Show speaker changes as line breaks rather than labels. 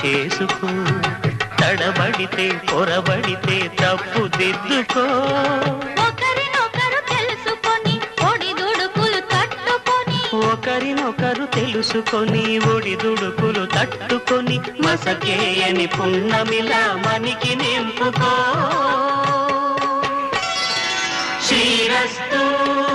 చేసుకో, తడబడితే పొరబడితే తప్పు దిద్దుకో.
ఒకరినొకరు తెలుసుకొని ఒడిదుడుకులు తట్టుకొని,
ఒకరినొకరు తెలుసుకొని ఒడిదుడుకులు తట్టుకొని, మసకేయని పున్నమిలా మనికి నింపుకో. శ్రీరస్తు.